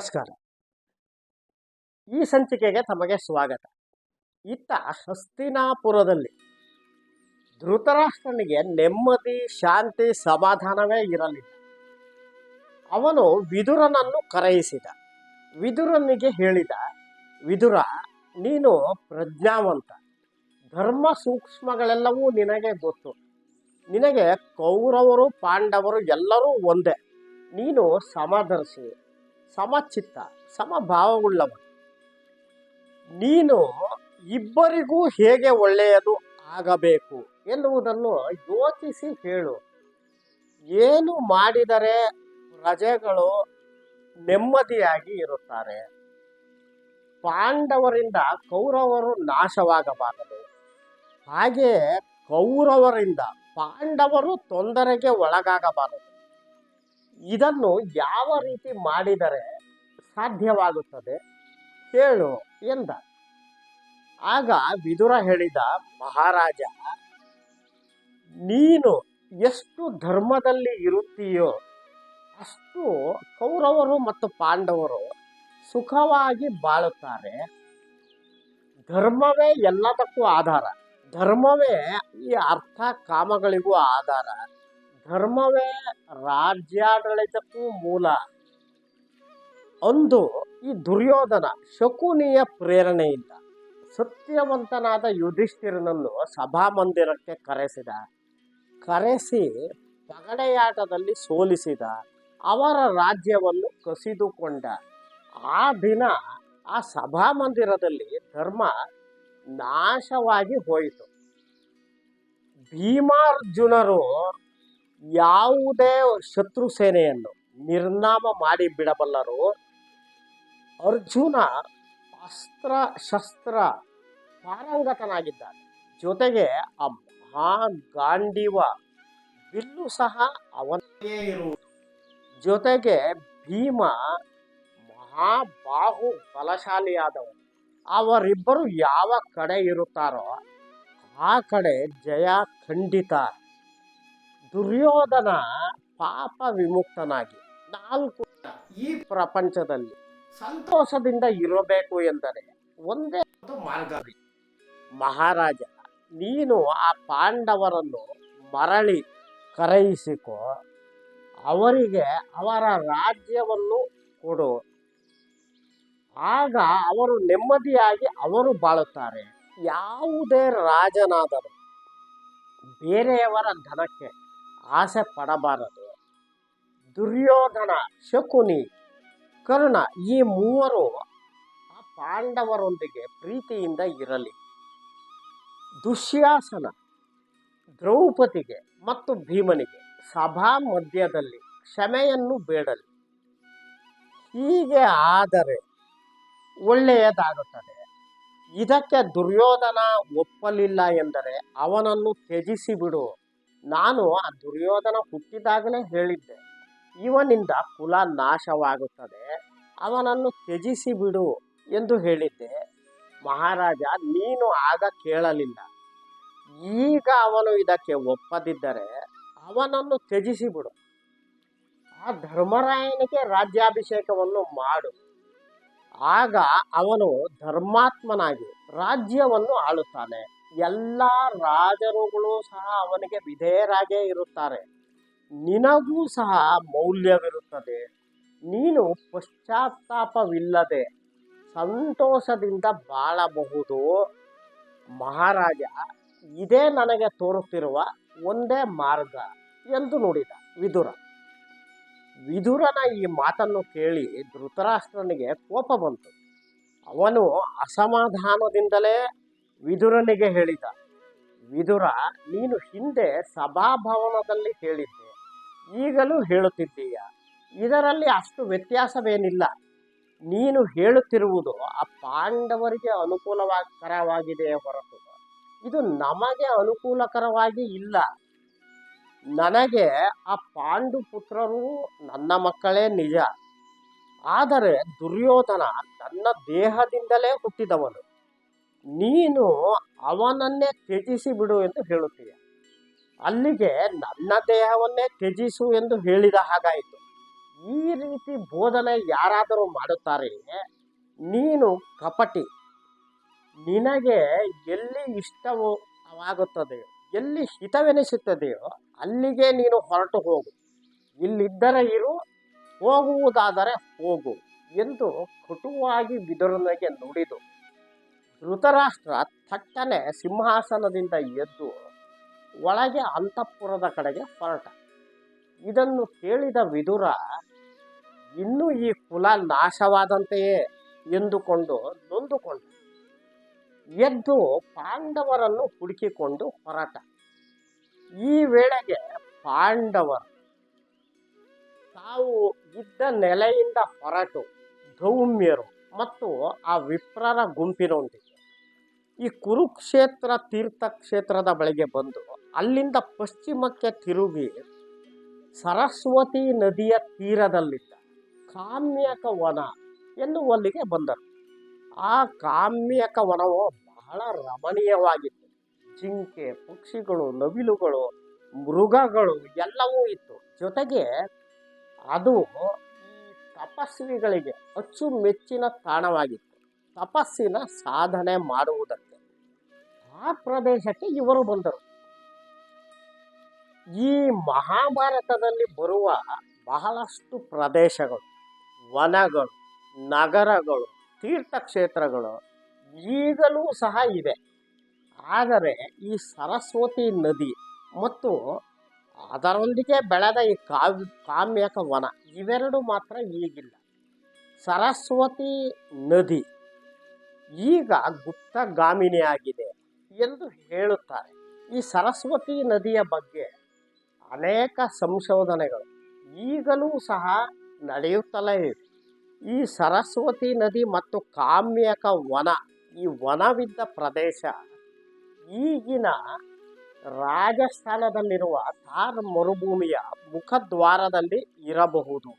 ನಮಸ್ಕಾರ. ಈ ಸಂಚಿಕೆಗೆ ತಮಗೆ ಸ್ವಾಗತ. ಇತ್ತ ಹಸ್ತಿನಾಪುರದಲ್ಲಿ ಧೃತರಾಷ್ಟ್ರನಿಗೆ ನೆಮ್ಮದಿ, ಶಾಂತಿ, ಸಮಾಧಾನವೇ ಇರಲಿಲ್ಲ. ಅವನು ವಿದುರನನ್ನು ಕರೆಯಿಸಿದ. ವಿದುರನಿಗೆ ಹೇಳಿದ, ವಿದುರ, ನೀನು ಪ್ರಜ್ಞಾವಂತ, ಧರ್ಮ ಸೂಕ್ಷ್ಮಗಳೆಲ್ಲವೂ ನಿನಗೆ ಗೊತ್ತು. ನಿನಗೆ ಕೌರವರು ಪಾಂಡವರು ಎಲ್ಲರೂ ಒಂದೇ. ನೀನು ಸಮದರ್ಶಿ, ಸಮಚಿತ್ತ, ಸಮಭಾವವುಳ್ಳವನು. ನೀನು ಇಬ್ಬರಿಗೂ ಹೇಗೆ ಒಳ್ಳೆಯದು ಆಗಬೇಕು ಎನ್ನುವುದನ್ನು ಯೋಚಿಸಿ ಹೇಳು. ಏನು ಮಾಡಿದರೆ ಪ್ರಜೆಗಳು ನೆಮ್ಮದಿಯಾಗಿ ಇರುತ್ತಾರೆ? ಪಾಂಡವರಿಂದ ಕೌರವರು ನಾಶವಾಗಬಾರದು, ಹಾಗೆಯೇ ಕೌರವರಿಂದ ಪಾಂಡವರು ತೊಂದರೆಗೆ ಒಳಗಾಗಬಾರದು. ಇದನ್ನು ಯಾವ ರೀತಿ ಮಾಡಿದರೆ ಸಾಧ್ಯವಾಗುತ್ತದೆ ಹೇಳು ಎಂದ. ಆಗ ವಿದುರ ಹೇಳಿದ, ಮಹಾರಾಜ, ನೀನು ಎಷ್ಟು ಧರ್ಮದಲ್ಲಿ ಇರುತ್ತೀಯೋ ಅಷ್ಟು ಕೌರವರು ಮತ್ತು ಪಾಂಡವರು ಸುಖವಾಗಿ ಬಾಳುತ್ತಾರೆ. ಧರ್ಮವೇ ಎಲ್ಲದಕ್ಕೂ ಆಧಾರ. ಧರ್ಮವೇ ಈ ಅರ್ಥ ಕಾಮಗಳಿಗೂ ಆಧಾರ. ಧರ್ಮವೇ ರಾಜ್ಯಾಡಳಿತಕ್ಕೂ ಮೂಲ. ಅಂದು ಈ ದುರ್ಯೋಧನ ಶಕುನಿಯ ಪ್ರೇರಣೆಯಿಂದ ಸತ್ಯವಂತನಾದ ಯುಧಿಷ್ಠಿರನನ್ನು ಸಭಾಮಂದಿರಕ್ಕೆ ಕರೆಸಿ ಪಗಡೆಯಾಟದಲ್ಲಿ ಸೋಲಿಸಿದ. ಅವರ ರಾಜ್ಯವನ್ನು ಕಸಿದುಕೊಂಡ. ಆ ದಿನ ಆ ಸಭಾಮಂದಿರದಲ್ಲಿ ಧರ್ಮ ನಾಶವಾಗಿ ಹೋಯಿತು. ಭೀಮಾರ್ಜುನರು ಯಾವುದೇ ಶತ್ರು ಸೇನೆಯನ್ನು ನಿರ್ನಾಮ ಮಾಡಿ ಬಿಡಬಲ್ಲರು. ಅರ್ಜುನ ಅಸ್ತ್ರ ಶಸ್ತ್ರ ಪಾರಂಗತನಾಗಿದ್ದಾನೆ. ಜೊತೆಗೆ ಆ ಮಹಾಗಾಂಡೀವ ಬಿಲ್ಲು ಸಹ ಅವನೇ ಇರುವುದು. ಜೊತೆಗೆ ಭೀಮ ಮಹಾಬಾಹು ಬಲಶಾಲಿಯಾದವನು. ಅವರಿಬ್ಬರು ಯಾವ ಕಡೆ ಇರುತ್ತಾರೋ ಆ ಕಡೆ ಜಯ ಖಂಡಿತ. ದುರ್ಯೋಧನ ಪಾಪ ವಿಮುಕ್ತನಾಗಿ ಈ ಪ್ರಪಂಚದಲ್ಲಿ ಸಂತೋಷದಿಂದ ಇರಬೇಕು ಎಂದರೆ ಒಂದೇ ಒಂದು ಮಾರ್ಗ. ಮಹಾರಾಜ, ನೀನು ಆ ಪಾಂಡವರನ್ನು ಮರಳಿ ಕರೆಯಿಸಿಕೊ, ಅವರಿಗೆ ಅವರ ರಾಜ್ಯವನ್ನು ಕೊಡು. ಆಗ ಅವರು ನೆಮ್ಮದಿಯಾಗಿ ಅವರು ಬಾಳುತ್ತಾರೆ. ಯಾವುದೇ ರಾಜನಾದರೂ ಬೇರೆಯವರ ಧನಕ್ಕೆ ಆಸೆ ಪಡಬಾರದು. ದುರ್ಯೋಧನ, ಶಕುನಿ, ಕರ್ಣ ಈ ಮೂವರು ಆ ಪಾಂಡವರೊಂದಿಗೆ ಪ್ರೀತಿಯಿಂದ ಇರಲಿ. ದುಶ್ಯಾಸನ ದ್ರೌಪದಿಗೆ ಮತ್ತು ಭೀಮನಿಗೆ ಸಭಾ ಮಧ್ಯದಲ್ಲಿ ಕ್ಷಮೆಯನ್ನು ಬೇಡಲಿ. ಹೀಗೆ ಆದರೆ ಒಳ್ಳೆಯದಾಗುತ್ತದೆ. ಇದಕ್ಕೆ ದುರ್ಯೋಧನ ಒಪ್ಪಲಿಲ್ಲ ಎಂದರೆ ಅವನನ್ನು ತ್ಯಜಿಸಿ ಬಿಡು. ನಾನು ಆ ದುರ್ಯೋಧನ ಹುಟ್ಟಿದಾಗಲೇ ಹೇಳಿದ್ದೆ, ಇವನಿಂದ ಕುಲ ನಾಶವಾಗುತ್ತದೆ, ಅವನನ್ನು ತ್ಯಜಿಸಿ ಬಿಡು ಎಂದು ಹೇಳಿದ್ದೆ. ಮಹಾರಾಜ, ನೀನು ಆಗ ಕೇಳಲಿಲ್ಲ. ಈಗ ಅವನು ಇದಕ್ಕೆ ಒಪ್ಪದಿದ್ದರೆ ಅವನನ್ನು ತ್ಯಜಿಸಿ ಬಿಡು. ಆ ಧರ್ಮರಾಯನಿಗೆ ರಾಜ್ಯಾಭಿಷೇಕವನ್ನು ಮಾಡು. ಆಗ ಅವನು ಧರ್ಮಾತ್ಮನಾಗಿ ರಾಜ್ಯವನ್ನು ಆಳುತ್ತಾನೆ. ಎಲ್ಲ ರಾಜರುಗಳು ಸಹ ಅವನಿಗೆ ವಿಧೇಯರಾಗೇ ಇರುತ್ತಾರೆ. ನಿನಗೂ ಸಹ ಮೌಲ್ಯವಿರುತ್ತದೆ. ನೀನು ಪಶ್ಚಾತ್ತಾಪವಿಲ್ಲದೆ ಸಂತೋಷದಿಂದ ಬಾಳಬಹುದು. ಮಹಾರಾಜ, ಇದೇ ನನಗೆ ತೋರುತ್ತಿರುವ ಒಂದೇ ಮಾರ್ಗ ಎಂದು ನುಡಿದ ವಿದುರ. ವಿದುರನ ಈ ಮಾತನ್ನು ಕೇಳಿ ಧೃತರಾಷ್ಟ್ರನಿಗೆ ಕೋಪ ಬಂತು. ಅವನು ಅಸಮಾಧಾನದಿಂದಲೇ ವಿದುರನಿಗೆ ಹೇಳಿದ, ವಿದುರ, ನೀನು ಹಿಂದೆ ಸಭಾಭವನದಲ್ಲಿ ಹೇಳಿದ್ದೆ, ಈಗಲೂ ಹೇಳುತ್ತಿದ್ದೀಯ. ಇದರಲ್ಲಿ ಅಷ್ಟು ವ್ಯತ್ಯಾಸವೇನಿಲ್ಲ. ನೀನು ಹೇಳುತ್ತಿರುವುದು ಆ ಪಾಂಡವರಿಗೆ ಅನುಕೂಲಕರವಾಗಿದೆಯೇ ಹೊರತು ಇದು ನಮಗೆ ಅನುಕೂಲಕರವಾಗಿ ಇಲ್ಲ. ನನಗೆ ಆ ಪಾಂಡುಪುತ್ರರು ನನ್ನ ಮಕ್ಕಳೇ ನಿಜ. ಆದರೆ ದುರ್ಯೋಧನ ನನ್ನ ದೇಹದಿಂದಲೇ ಹುಟ್ಟಿದವನು. ನೀನು ಅವನನ್ನೇ ತ್ಯಜಿಸಿ ಬಿಡು ಎಂದು ಹೇಳುತ್ತೀಯ. ಅಲ್ಲಿಗೆ ನನ್ನ ದೇಹವನ್ನೇ ತ್ಯಜಿಸು ಎಂದು ಹೇಳಿದ ಹಾಗಾಯಿತು. ಈ ರೀತಿ ಬೋಧನೆ ಯಾರಾದರೂ ಮಾಡುತ್ತಾರೆಯೇ? ನೀನು ಕಪಟಿ. ನಿನಗೆ ಎಲ್ಲಿ ಇಷ್ಟವಾಗುತ್ತದೆಯೋ, ಎಲ್ಲಿ ಹಿತವೆನಿಸುತ್ತದೆಯೋ ಅಲ್ಲಿಗೆ ನೀನು ಹೊರಟು ಹೋಗು. ಇಲ್ಲಿದ್ದರೆ ಇರು, ಹೋಗುವುದಾದರೆ ಹೋಗು ಎಂದು ಕಟುವಾಗಿ ವಿದುರನಿಗೆ ನುಡಿದು ಧೃತರಾಷ್ಟ್ರ ಥಟ್ಟನೆ ಸಿಂಹಾಸನದಿಂದ ಎದ್ದು ಒಳಗೆ ಅಂತಃಪುರದ ಕಡೆಗೆ ಹೊರಟ. ಇದನ್ನು ಕೇಳಿದ ವಿದುರ ಇನ್ನೂ ಈ ಕುಲ ನಾಶವಾದಂತೆಯೇ ಎಂದುಕೊಂಡು ನೊಂದುಕೊಂಡ. ಎದ್ದು ಪಾಂಡವರನ್ನು ಹುಡುಕಿಕೊಂಡು ಹೊರಟ. ಈ ವೇಳೆಗೆ ಪಾಂಡವರು ತಾವು ಇದ್ದ ನೆಲೆಯಿಂದ ಹೊರಟು ಧೌಮ್ಯರು ಮತ್ತು ಆ ವಿಪ್ರರ ಗುಂಪಿನೊಂದಿಗೆ ಈ ಕುರುಕ್ಷೇತ್ರ ತೀರ್ಥಕ್ಷೇತ್ರದ ಬಳಿಗೆ ಬಂದು ಅಲ್ಲಿಂದ ಪಶ್ಚಿಮಕ್ಕೆ ತಿರುಗಿ ಸರಸ್ವತಿ ನದಿಯ ತೀರದಲ್ಲಿದ್ದ ಕಾಮ್ಯಕ ವನ ಎನ್ನುವಲ್ಲಿಗೆ ಬಂದರು. ಆ ಕಾಮ್ಯಕ ವನವು ಬಹಳ ರಮಣೀಯವಾಗಿತ್ತು. ಜಿಂಕೆ, ಪಕ್ಷಿಗಳು, ನವಿಲುಗಳು, ಮೃಗಗಳು ಎಲ್ಲವೂ ಇತ್ತು. ಜೊತೆಗೆ ಅದು ಈ ತಪಸ್ವಿಗಳಿಗೆ ಅಚ್ಚುಮೆಚ್ಚಿನ ತಾಣವಾಗಿತ್ತು, ತಪಸ್ಸಿನ ಸಾಧನೆ ಮಾಡುವುದಕ್ಕೆ. ಆ ಪ್ರದೇಶಕ್ಕೆ ಇವರು ಬಂದರು. ಈ ಮಹಾಭಾರತದಲ್ಲಿ ಬರುವ ಬಹಳಷ್ಟು ಪ್ರದೇಶಗಳು, ವನಗಳು, ನಗರಗಳು, ತೀರ್ಥಕ್ಷೇತ್ರಗಳು ಈಗಲೂ ಸಹ ಇವೆ. ಆದರೆ ಈ ಸರಸ್ವತಿ ನದಿ ಮತ್ತು ಅದರೊಂದಿಗೆ ಬೆಳೆದ ಈ ಕಾಮ್ಯಕ ವನ ಇವೆರಡು ಮಾತ್ರ ಈಗಿಲ್ಲ. ಸರಸ್ವತಿ ನದಿ ಈಗ ಗುಪ್ತಗಾಮಿನಿಯಾಗಿದೆ ಎಂದು ಹೇಳುತ್ತಾರೆ. ಈ ಸರಸ್ವತಿ ನದಿಯ ಬಗ್ಗೆ ಅನೇಕ ಸಂಶೋಧನೆಗಳು ಈಗಲೂ ಸಹ ನಡೆಯುತ್ತಲೇ ಇವೆ. ಈ ಸರಸ್ವತಿ ನದಿ ಮತ್ತು ಕಾಮ್ಯಕ ವನ, ಈ ವನವಿದ್ದ ಪ್ರದೇಶ ಈಗಿನ ರಾಜಸ್ಥಾನದಲ್ಲಿರುವ ಥಾರ್ ಮರುಭೂಮಿಯ ಮುಖದ್ವಾರದಲ್ಲಿ ಇರಬಹುದು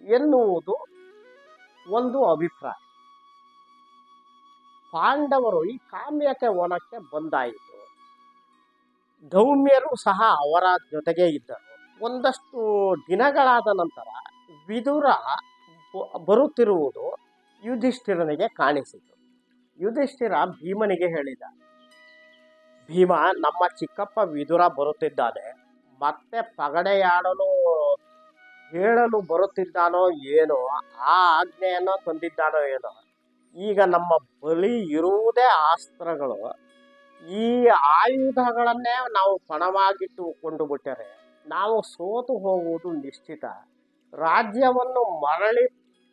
ಎನ್ನುವುದು ಒಂದು ಅಭಿಪ್ರಾಯ. ಪಾಂಡವರು ಈ ಕಾಮ್ಯಕ ವನಕ್ಕೆ ಬಂದಾಯಿತು. ಧೌಮ್ಯರು ಸಹ ಅವರ ಜೊತೆಗೆ ಇದ್ದರು. ಒಂದಷ್ಟು ದಿನಗಳಾದ ನಂತರ ವಿದುರ ಬರುತ್ತಿರುವುದು ಯುಧಿಷ್ಠಿರನಿಗೆ ಕಾಣಿಸಿತು. ಯುಧಿಷ್ಠಿರ ಭೀಮನಿಗೆ ಹೇಳಿದ, ಭೀಮ, ನಮ್ಮ ಚಿಕ್ಕಪ್ಪ ವಿದುರ ಬರುತ್ತಿದ್ದಾನೆ. ಮತ್ತೆ ಪಗಡೆಯಾಡಲು ಹೇಳಲು ಬರುತ್ತಿದ್ದಾನೋ ಏನೋ, ಆ ಆಜ್ಞೆಯನ್ನು ತಂದಿದ್ದಾನೋ ಏನೋ. ಈಗ ನಮ್ಮ ಬಳಿ ಇರುವುದೇ ಅಸ್ತ್ರಗಳು. ಈ ಆಯುಧಗಳನ್ನೇ ನಾವು ಪಣವಾಗಿಟ್ಟುಕೊಂಡು ಬಿಟ್ಟರೆ ನಾವು ಸೋತು ಹೋಗುವುದು ನಿಶ್ಚಿತ. ರಾಜ್ಯವನ್ನು ಮರಳಿ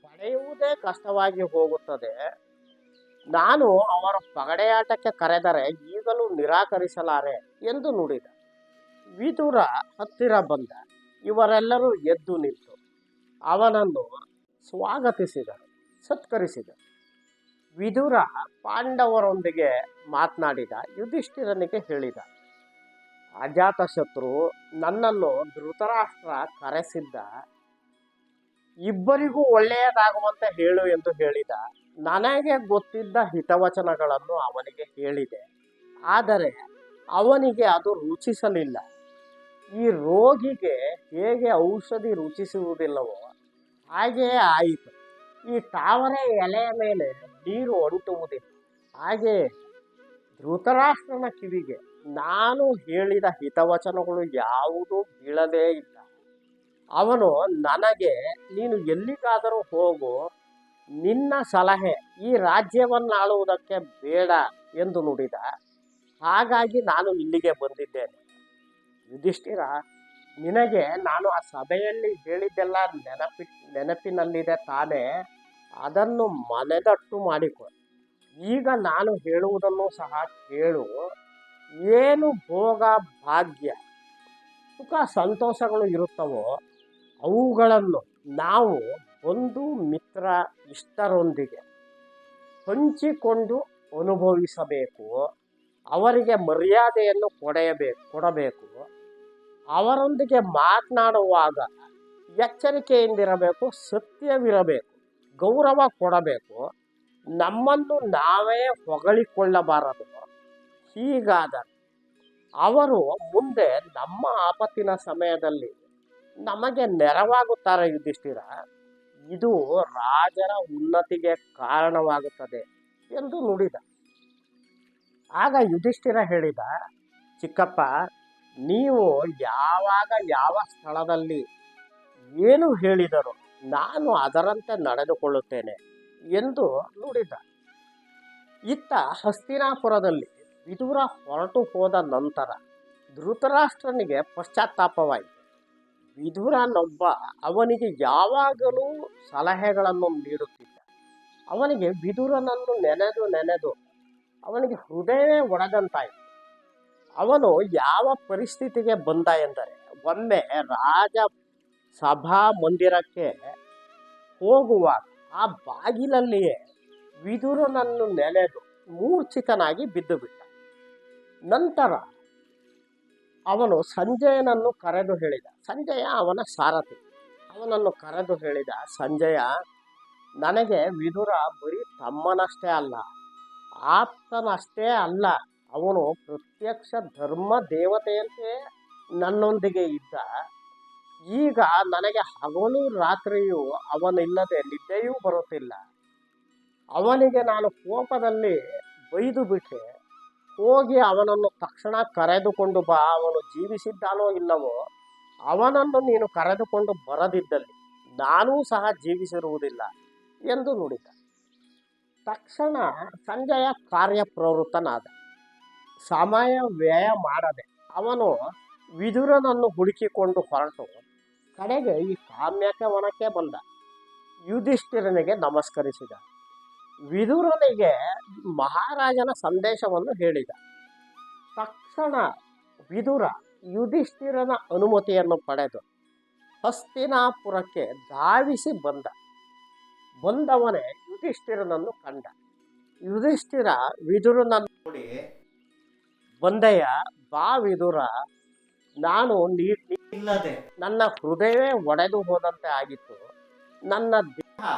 ಪಡೆಯುವುದೇ ಕಷ್ಟವಾಗಿ ಹೋಗುತ್ತದೆ. ನಾನು ಅವರ ಪಗಡೆಯಾಟಕ್ಕೆ ಕರೆದರೆ ಈಗಲೂ ನಿರಾಕರಿಸಲಾರೆ ಎಂದು ನುಡಿದ. ವಿದುರ ಹತ್ತಿರ ಬಂದ. ಇವರೆಲ್ಲರೂ ಎದ್ದು ನಿಂತು ಅವನನ್ನು ಸ್ವಾಗತಿಸಿದರು, ಸತ್ಕರಿಸಿದರು. ವಿದುರ ಪಾಂಡವರೊಂದಿಗೆ ಮಾತನಾಡಿದ. ಯುಧಿಷ್ಠಿರನಿಗೆ ಹೇಳಿದ, ಅಜಾತಶತ್ರು ನನ್ನನ್ನು ಧೃತರಾಷ್ಟ್ರ ಕರೆಸಿದ್ದ. ಇಬ್ಬರಿಗೂ ಒಳ್ಳೆಯದಾಗುವಂತೆ ಹೇಳು ಎಂದು ಹೇಳಿದ. ನನಗೆ ಗೊತ್ತಿದ್ದ ಹಿತವಚನಗಳನ್ನು ಅವನಿಗೆ ಹೇಳಿದೆ. ಆದರೆ ಅವನಿಗೆ ಅದು ರುಚಿಸಲಿಲ್ಲ. ಈ ರೋಗಿಗೆ ಹೇಗೆ ಔಷಧಿ ರುಚಿಸುವುದಿಲ್ಲವೋ ಹಾಗೆಯೇ ಆಯಿತು. ಈ ತಾವರೆ ಎಲೆಯ ಮೇಲೆ ನೀರು ಅಂಟುವುದಿಲ್ಲ. ಹಾಗೆಯೇ ಧೃತರಾಷ್ಟ್ರನ ಕಿವಿಗೆ ನಾನು ಹೇಳಿದ ಹಿತವಚನಗಳು ಯಾವುದೂ ಬೀಳಲೇ ಇಲ್ಲ. ಅವನು ನನಗೆ, ನೀನು ಎಲ್ಲಿಗಾದರೂ ಹೋಗು, ನಿನ್ನ ಸಲಹೆ ಈ ರಾಜ್ಯವನ್ನಾಳುವುದಕ್ಕೆ ಬೇಡ ಎಂದು ನುಡಿದ. ಹಾಗಾಗಿ ನಾನು ಇಲ್ಲಿಗೆ ಬಂದಿದ್ದೇನೆ. ಯುಧಿಷ್ಠಿರ, ನಿನಗೆ ನಾನು ಆ ಸಭೆಯಲ್ಲಿ ಹೇಳಿದ್ದೆಲ್ಲ ನೆನಪಿನಲ್ಲಿದೆ ತಾನೇ? ಅದನ್ನು ಮನೆದಟ್ಟು ಮಾಡಿಕೊ. ಈಗ ನಾನು ಹೇಳುವುದನ್ನು ಸಹ ಕೇಳು. ಏನು ಭೋಗ ಭಾಗ್ಯ ಸುಖ ಸಂತೋಷಗಳು ಇರುತ್ತವೋ ಅವುಗಳನ್ನು ನಾವು ಬಂಧು ಮಿತ್ರ ಇಷ್ಟರೊಂದಿಗೆ ಹಂಚಿಕೊಂಡು ಅನುಭವಿಸಬೇಕು. ಅವರಿಗೆ ಮರ್ಯಾದೆಯನ್ನು ಕೊಡಬೇಕು. ಅವರೊಂದಿಗೆ ಮಾತನಾಡುವಾಗ ಎಚ್ಚರಿಕೆಯಿಂದಿರಬೇಕು, ಸತ್ಯವಿರಬೇಕು, ಗೌರವ ಕೊಡಬೇಕು. ನಮ್ಮನ್ನು ನಾವೇ ಹೊಗಳಿಕೊಳ್ಳಬಾರದು. ಹೀಗಾದರೆ ಅವರು ಮುಂದೆ ನಮ್ಮ ಆಪತ್ತಿನ ಸಮಯದಲ್ಲಿ ನಮಗೆ ನೆರವಾಗುತ್ತಾರೆ ಯುಧಿಷ್ಠಿರ. ಇದು ರಾಜರ ಉನ್ನತಿಗೆ ಕಾರಣವಾಗುತ್ತದೆ ಎಂದು ನುಡಿದ. ಆಗ ಯುಧಿಷ್ಠಿರ ಹೇಳಿದ, ಚಿಕ್ಕಪ್ಪ, ನೀವು ಯಾವಾಗ ಯಾವ ಸ್ಥಳದಲ್ಲಿ ಏನು ಹೇಳಿದರೂ ನಾನು ಅದರಂತೆ ನಡೆದುಕೊಳ್ಳುತ್ತೇನೆ ಎಂದು ನುಡಿದ. ಇತ್ತ ಹಸ್ತಿನಾಪುರದಲ್ಲಿ ವಿದುರ ಹೊರಟು ಹೋದ ನಂತರ ಧೃತರಾಷ್ಟ್ರನಿಗೆ ಪಶ್ಚಾತ್ತಾಪವಾಯಿತು. ವಿದುರನೊಬ್ಬ ಅವನಿಗೆ ಯಾವಾಗಲೂ ಸಲಹೆಗಳನ್ನು ನೀಡುತ್ತಿದ್ದ. ಅವನಿಗೆ ವಿದುರನನ್ನು ನೆನೆದು ಅವನಿಗೆ ಹೃದಯವೇ ಒಡೆದಂತಾಯಿತು. ಅವನು ಯಾವ ಪರಿಸ್ಥಿತಿಗೆ ಬಂದ ಎಂದರೆ, ಒಮ್ಮೆ ರಾಜ ಸಭಾ ಮಂದಿರಕ್ಕೆ ಹೋಗುವಾಗ ಆ ಬಾಗಿಲಲ್ಲಿಯೇ ವಿದುರನನ್ನು ನೆನೆದು ಮೂರ್ಛಿತನಾಗಿ ಬಿದ್ದು ಬಿಟ್ಟ. ನಂತರ ಅವನು ಸಂಜಯನನ್ನು ಕರೆದು ಹೇಳಿದ. ಸಂಜಯ ಅವನ ಸಾರಥಿ. ಅವನನ್ನು ಕರೆದು ಹೇಳಿದ, ಸಂಜಯ, ನನಗೆ ವಿದುರ ಬರೀ ತಮ್ಮನಷ್ಟೇ ಅಲ್ಲ, ಆಪ್ತನಷ್ಟೇ ಅಲ್ಲ, ಅವನು ಪ್ರತ್ಯಕ್ಷ ಧರ್ಮ ದೇವತೆಯಂತೆ ನನ್ನೊಂದಿಗೆ ಇದ್ದ. ಈಗ ನನಗೆ ಹಗಲು ರಾತ್ರಿಯೂ ಅವನಿಲ್ಲದೆ ನಿದ್ದೆಯೂ ಬರುತ್ತಿಲ್ಲ. ಅವನಿಗೆ ನಾನು ಕೋಪದಲ್ಲಿ ಬೈದು ಬಿಟ್ಟೆ. ಹೋಗಿ ಅವನನ್ನು ತಕ್ಷಣ ಕರೆದುಕೊಂಡು ಬಾ. ಅವನು ಜೀವಿಸಿದ್ದಾನೋ ಇಲ್ಲವೋ, ಅವನನ್ನು ನೀನು ಕರೆದುಕೊಂಡು ಬರದಿದ್ದಲ್ಲಿ ನಾನೂ ಸಹ ಜೀವಿಸಿರುವುದಿಲ್ಲ ಎಂದು ನುಡಿದ. ತಕ್ಷಣ ಸಂಜಯ ಕಾರ್ಯಪ್ರವೃತ್ತನಾದ. ಸಮಯ ವ್ಯಯ ಮಾಡದೆ ಅವನು ವಿದುರನನ್ನು ಹುಡುಕಿಕೊಂಡು ಹೊರಟು ಕಡೆಗೆ ಈ ಕಾಮ್ಯಕ್ಕೆ ವನಕ್ಕೆ ಬಂದ. ಯುಧಿಷ್ಠಿರನಿಗೆ ನಮಸ್ಕರಿಸಿದ. ವಿದುರನಿಗೆ ಮಹಾರಾಜನ ಸಂದೇಶವನ್ನು ಹೇಳಿದ. ತಕ್ಷಣ ವಿದುರ ಯುಧಿಷ್ಠಿರನ ಅನುಮತಿಯನ್ನು ಪಡೆದು ಹಸ್ತಿನಾಪುರಕ್ಕೆ ಧಾವಿಸಿ ಬಂದವನೇ ಯುಧಿಷ್ಠಿರನನ್ನು ಕಂಡ. ಯುಧಿಷ್ಠಿರ ವಿದುರನನ್ನು ನೋಡಿ, ಬಂದೆಯ, ಬಾ ವಿದುರ, ನಾನು ಇಲ್ಲದೆ ನನ್ನ ಹೃದಯವೇ ಒಡೆದು ಹೋದಂತೆ ಆಗಿತ್ತು. ನನ್ನ ದೇಹ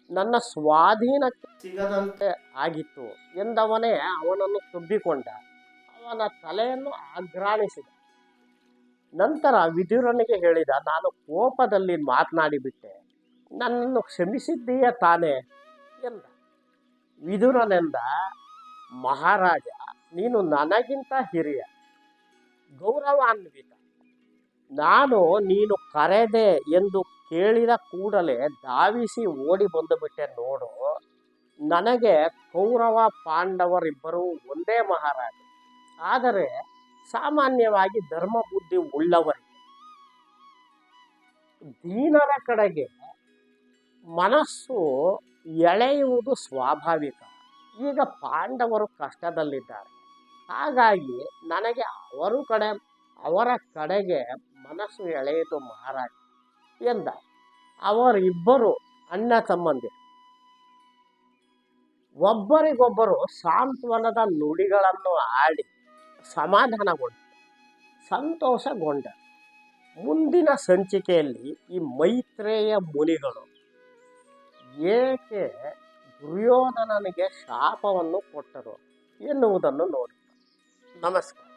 ನನ್ನ ಸ್ವಾಧೀನಕ್ಕೆ ಸಿಗದಂತೆ ಆಗಿತ್ತು ಎಂದವನೇ ಅವನನ್ನು ತುಬ್ಬಿಕೊಂಡ. ಅವನ ತಲೆಯನ್ನು ಆಘ್ರಾಣಿಸಿದ. ನಂತರ ವಿದುರನಿಗೆ ಹೇಳಿದ, ನಾನು ಕೋಪದಲ್ಲಿ ಮಾತನಾಡಿಬಿಟ್ಟೆ, ನನ್ನನ್ನು ಕ್ಷಮಿಸಿದ್ದೀಯ ತಾನೇ ಎಂದ. ವಿದುರನೆಂದ, ಮಹಾರಾಜ, ನೀನು ನನಗಿಂತ ಹಿರಿಯ, ಗೌರವಾನ್ವಿತ. ನಾನು ನೀನು ಕರೆದೆ ಎಂದು ಕೇಳಿದ ಕೂಡಲೇ ಧಾವಿಸಿ ಓಡಿ ಬಂದುಬಿಟ್ಟೆ ನೋಡು. ನನಗೆ ಕೌರವ ಪಾಂಡವರಿಬ್ಬರೂ ಒಂದೇ ಮಹಾರಾಜ. ಆದರೆ ಸಾಮಾನ್ಯವಾಗಿ ಧರ್ಮ ಬುದ್ಧಿ ಉಳ್ಳವರಿಗೆ ದೀನರ ಕಡೆಗೆ ಮನಸ್ಸು ಎಳೆಯುವುದು ಸ್ವಾಭಾವಿಕ. ಈಗ ಪಾಂಡವರು ಕಷ್ಟದಲ್ಲಿದ್ದಾರೆ, ಹಾಗಾಗಿ ನನಗೆ ಅವರ ಕಡೆಗೆ ಮನಸ್ಸು ಎಳೆಯಿತು ಮಹಾರಾಜ ಎಂದ. ಅವರಿಬ್ಬರು ಅಣ್ಣ ತಮ್ಮಂದಿರು. ಒಬ್ಬರಿಗೊಬ್ಬರು ಸಾಂತ್ವನದ ನುಡಿಗಳನ್ನು ಆಡಿ ಸಮಾಧಾನಗೊಂಡು ಸಂತೋಷಗೊಂಡ. ಮುಂದಿನ ಸಂಚಿಕೆಯಲ್ಲಿ ಈ ಮೈತ್ರೇಯ ಮುನಿಗಳು ಏಕೆ ದುರ್ಯೋಧನನಿಗೆ ಶಾಪವನ್ನು ಕೊಟ್ಟರು ಎನ್ನುವುದನ್ನು ನೋಡಿ. ನಮಸ್ಕಾರ.